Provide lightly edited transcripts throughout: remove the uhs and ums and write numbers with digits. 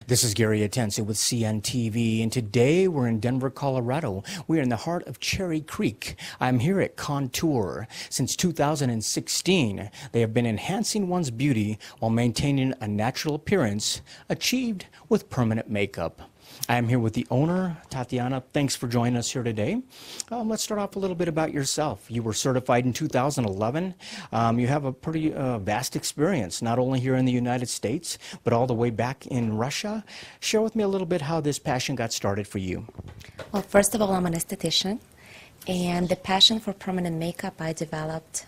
This is Gary Atencio with CNTV, and today we're in Denver, Colorado. We are in the heart of Cherry Creek. I'm here at Contour. Since 2016, they have been enhancing one's beauty while maintaining a natural appearance, achieved with permanent makeup. I am here with the owner, Tatiana. Thanks for joining us here today. Let's start off a little bit about yourself. You were certified in 2011. You have a pretty vast experience, not only here in the United States, but all the way back in Russia. Share with me a little bit how this passion got started for you. Well, first of all, I'm an esthetician, and the passion for permanent makeup I developed,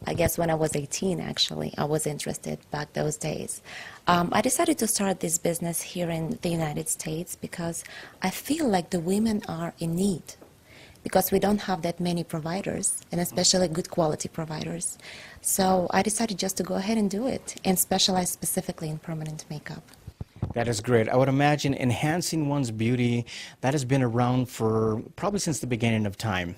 I guess when I was 18, actually. I was interested back those days. I decided to start this business here in the United States because I feel like the women are in need, because we don't have that many providers, and especially good quality providers. So I decided just to go ahead and do it and specialize specifically in permanent makeup. That is great. I would imagine enhancing one's beauty, that has been around for probably since the beginning of time.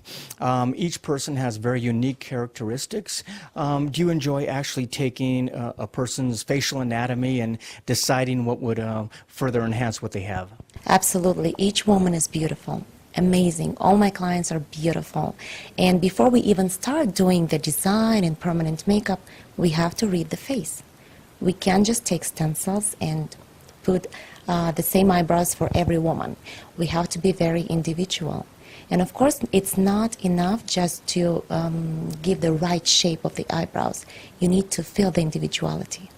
Each person has very unique characteristics. Do you enjoy actually taking a person's facial anatomy and deciding what would further enhance what they have? Absolutely. Each woman is beautiful. Amazing. All my clients are beautiful. And before we even start doing the design and permanent makeup, we have to read the face. We can't just take stencils and put the same eyebrows for every woman. We have to be very individual. And of course, it's not enough just to give the right shape of the eyebrows. You need to feel the individuality.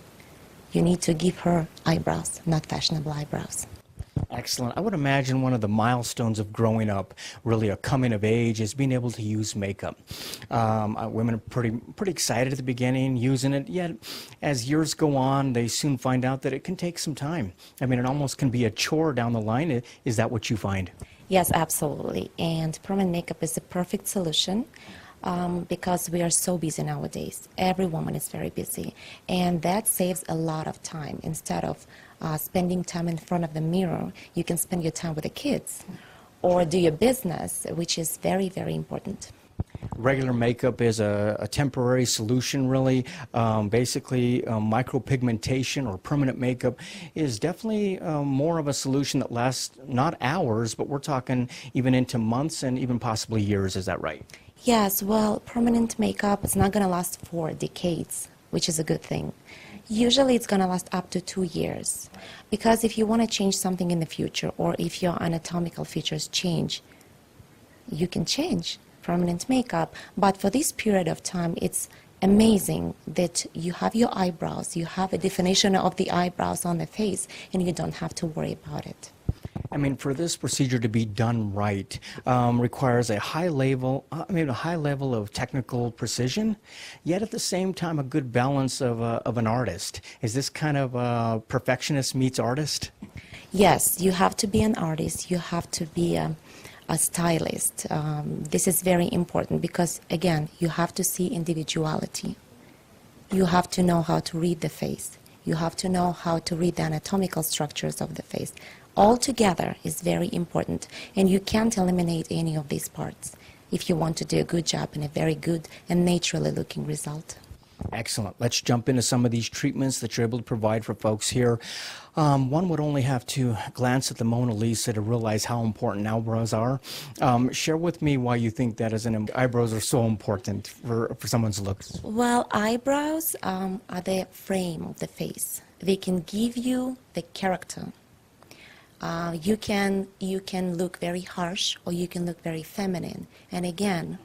You need to give her eyebrows, not fashionable eyebrows. Excellent. I would imagine one of the milestones of growing up, really a coming of age, is being able to use makeup. Women are pretty excited at the beginning, using it, yet as years go on, they soon find out that it can take some time. I mean, it almost can be a chore down the line. Is that what you find? Yes, absolutely. And permanent makeup is the perfect solution. Because we are so busy nowadays. Every woman is very busy, and that saves a lot of time. Instead of spending time in front of the mirror, you can spend your time with the kids or do your business, which is very, very important. Regular makeup is a temporary solution, really. Basically, micropigmentation or permanent makeup is definitely more of a solution that lasts not hours, but we're talking even into months and even possibly years. Is that right? Yes, well, permanent makeup is not going to last for decades, which is a good thing. Usually it's going to last up to 2 years, because if you want to change something in the future, or if your anatomical features change, you can change permanent makeup. But for this period of time, it's amazing that you have your eyebrows, you have a definition of the eyebrows on the face, and you don't have to worry about it. I mean, for this procedure to be done right, requires a high level of technical precision, yet at the same time a good balance of an artist. Is this kind of perfectionist meets artist? Yes, you have to be an artist. You have to be a stylist. This is very important because, again, you have to see individuality. You have to know how to read the face. You have to know how to read the anatomical structures of the face. All together is very important, and you can't eliminate any of these parts if you want to do a good job and a very good and naturally looking result. Excellent. Let's jump into some of these treatments that you're able to provide for folks here. One would only have to glance at the Mona Lisa to realize how important eyebrows are. Share with me why you think that eyebrows are so important for someone's looks. Well, eyebrows are the frame of the face. They can give you the character. You can look very harsh, or you can look very feminine. And again,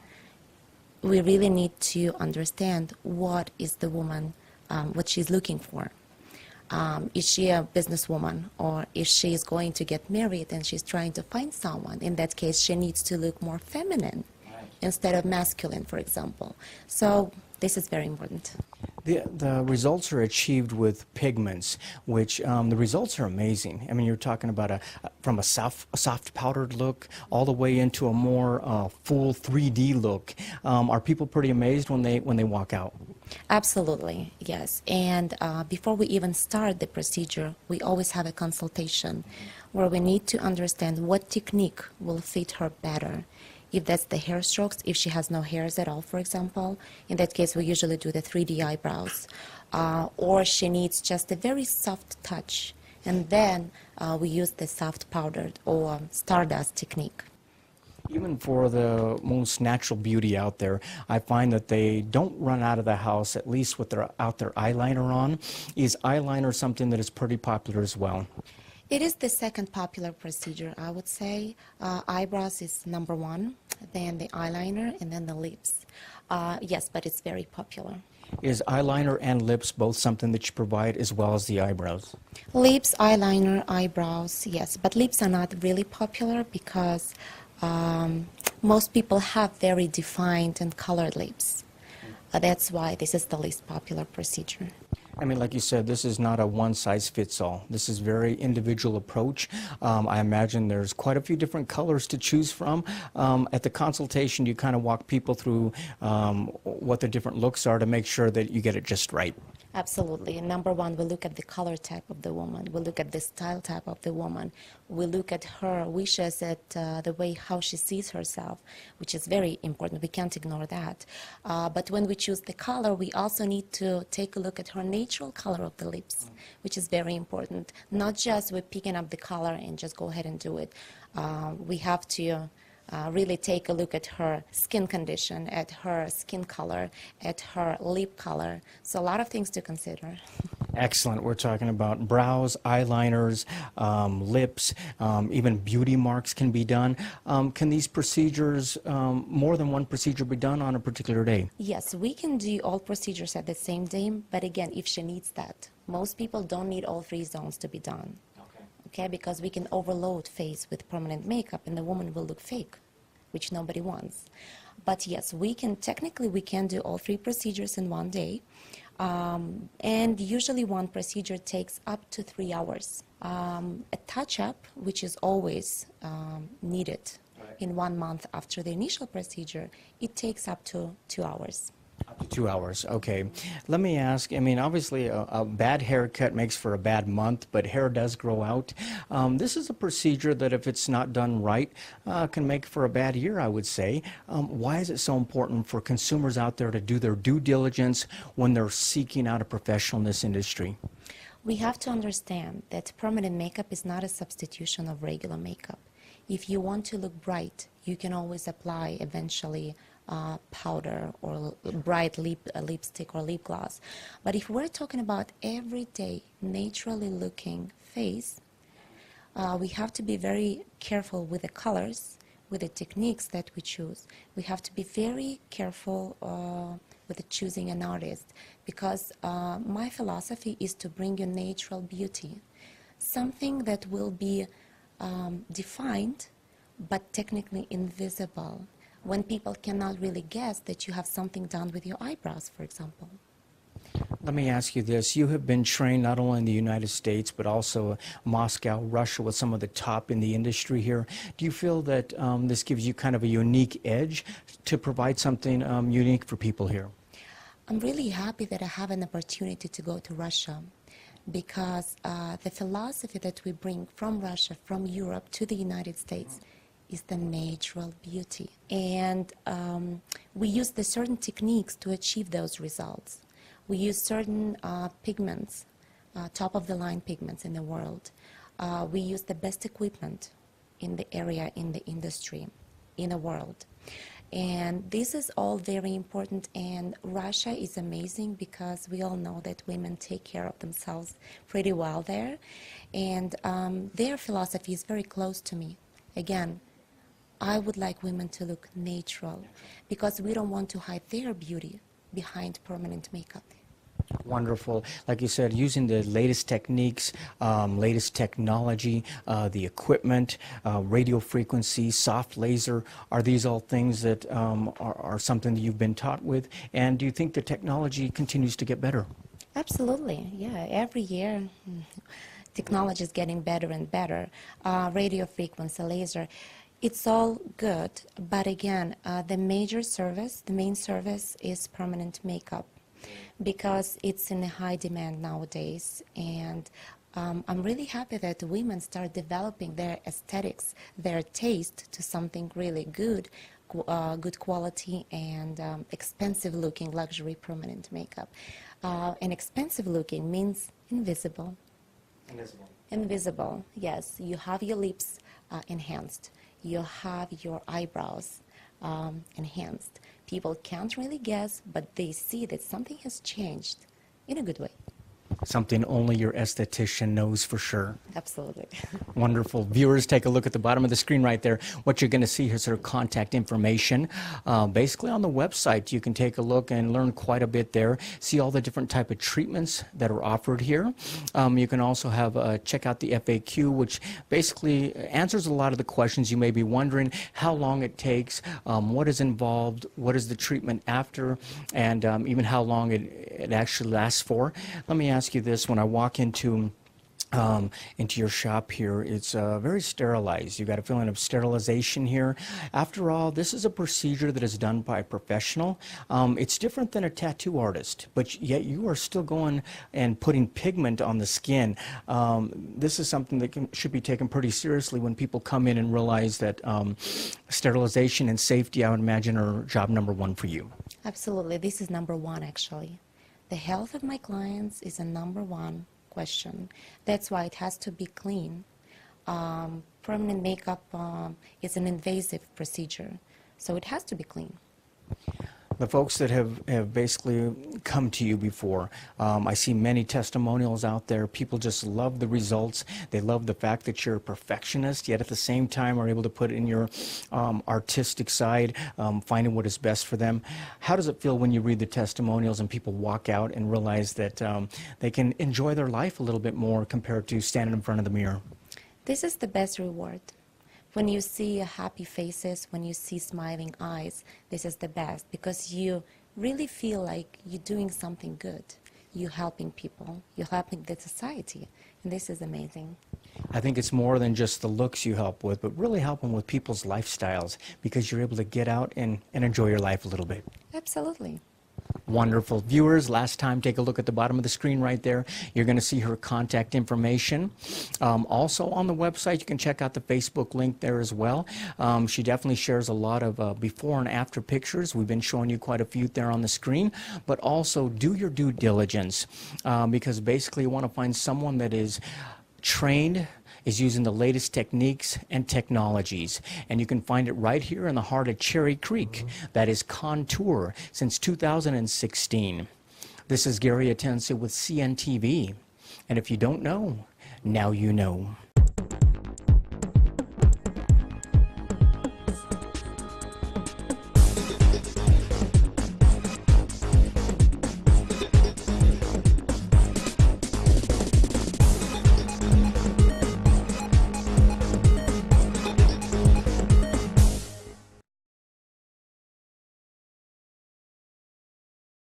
we really need to understand what is the woman, what she's looking for. Is she a businesswoman, or if she is going to get married and she's trying to find someone? In that case, she needs to look more feminine instead of masculine, for example. So this is very important. The results are achieved with pigments, which the results are amazing. I mean, you're talking about from a soft powdered look all the way into a more full 3D look. Are people pretty amazed when they walk out? Absolutely, yes. And before we even start the procedure, we always have a consultation where we need to understand what technique will fit her better. If that's the hair strokes, if she has no hairs at all, for example, in that case we usually do the 3D eyebrows. Or she needs just a very soft touch, And then we use the soft powdered or stardust technique. Even for the most natural beauty out there, I find that they don't run out of the house, at least with their eyeliner on. Is eyeliner something that is pretty popular as well? It is the second popular procedure, I would say. Eyebrows is number one, then the eyeliner, and then the lips. Yes, but it's very popular. Is eyeliner and lips both something that you provide as well as the eyebrows? Lips, eyeliner, eyebrows, yes, but lips are not really popular because most people have very defined and colored lips. That's why this is the least popular procedure. I mean, like you said, this is not a one-size-fits-all. This is very individual approach. I imagine there's quite a few different colors to choose from. At the consultation, you kind of walk people through what the different looks are to make sure that you get it just right. Absolutely. And number one, we look at the color type of the woman. We look at the style type of the woman. We look at her wishes, at the way how she sees herself, which is very important. We can't ignore that. But when we choose the color, we also need to take a look at her natural color of the lips, which is very important. Not just we're picking up the color and just go ahead and do it. We have to really take a look at her skin condition, at her skin color, at her lip color. So a lot of things to consider. Excellent. We're talking about brows, eyeliners, lips, even beauty marks can be done. Can these procedures, more than one procedure, be done on a particular day? Yes, we can do all procedures at the same day, but again, if she needs that. Most people don't need all three zones to be done. Okay, because we can overload face with permanent makeup and the woman will look fake, which nobody wants. But yes, technically we can do all three procedures in one day. And usually one procedure takes up to 3 hours. A touch-up, which is always needed in 1 month after the initial procedure, it takes up to 2 hours. Up to 2 hours, okay. Let me ask, I mean, obviously a bad haircut makes for a bad month, but hair does grow out. This is a procedure that if it's not done right, can make for a bad year, I would say. Why is it so important for consumers out there to do their due diligence when they're seeking out a professional in this industry? We have to understand that permanent makeup is not a substitution of regular makeup. If you want to look bright, you can always apply eventually powder or bright lipstick or lip gloss. But if we're talking about everyday, naturally looking face, we have to be very careful with the colors, with the techniques that we choose. We have to be very careful with choosing an artist because my philosophy is to bring you natural beauty, something that will be defined but technically invisible, when people cannot really guess that you have something done with your eyebrows, for example. Let me ask you this. You have been trained not only in the United States, but also Moscow, Russia, with some of the top in the industry here. Do you feel that this gives you kind of a unique edge to provide something unique for people here? I'm really happy that I have an opportunity to go to Russia because the philosophy that we bring from Russia, from Europe to the United States is the natural beauty. And we use the certain techniques to achieve those results. We use certain pigments, top-of-the-line pigments in the world. We use the best equipment in the area, in the industry, in the world. And this is all very important, and Russia is amazing because we all know that women take care of themselves pretty well there. And their philosophy is very close to me. Again, I would like women to look natural because we don't want to hide their beauty behind permanent makeup. Wonderful. Like you said, using the latest techniques, latest technology, the equipment, radio frequency, soft laser, are these all things that are something that you've been taught with? And do you think the technology continues to get better? Absolutely, yeah. Every year, technology is getting better and better. Radio frequency, laser. It's all good, but again, the main service is permanent makeup because it's in a high demand nowadays. And I'm really happy that women start developing their aesthetics, their taste to something really good, good quality and expensive looking luxury permanent makeup. And expensive looking means invisible. Invisible, yes. You have your lips enhanced. You have your eyebrows enhanced. People can't really guess, but they see that something has changed in a good way. Something only your esthetician knows for sure. Absolutely. Wonderful. Viewers, take a look at the bottom of the screen right there. What you're going to see here is her contact information. Basically on the website, you can take a look and learn quite a bit there. See all the different type of treatments that are offered here. You can also have check out the FAQ, which basically answers a lot of the questions you may be wondering. How long it takes, what is involved, what is the treatment after, and even how long it actually lasts for. Let me ask you this. When I walk into your shop here, it's very sterilized. You've got a feeling of sterilization here. After all, this is a procedure that is done by a professional. It's different than a tattoo artist, but yet you are still going and putting pigment on the skin. This is something that should be taken pretty seriously when people come in and realize that sterilization and safety, I would imagine, are job number one for you. Absolutely. This is number one, actually. The health of my clients is a number one question. That's why it has to be clean. Permanent makeup is an invasive procedure, so it has to be clean. The folks that have basically come to you before, I see many testimonials out there. People just love the results. They love the fact that you're a perfectionist, yet at the same time are able to put in your artistic side, finding what is best for them. How does it feel when you read the testimonials and people walk out and realize that they can enjoy their life a little bit more compared to standing in front of the mirror? This is the best reward. When you see happy faces, when you see smiling eyes, this is the best because you really feel like you're doing something good. You're helping people, you're helping the society, and this is amazing. I think it's more than just the looks you help with, but really helping with people's lifestyles because you're able to get out and enjoy your life a little bit. Absolutely. Wonderful. Viewers, last time, take a look at the bottom of the screen right there. You're going to see her contact information. Also on the website, you can check out the Facebook link there as well. She definitely shares a lot of before and after pictures. We've been showing you quite a few there on the screen, but also do your due diligence because basically you want to find someone that is trained, is using the latest techniques and technologies. And you can find it right here in the heart of Cherry Creek. That is Contour since 2016. This is Gary Atencio with CNTV. And if you don't know, now you know.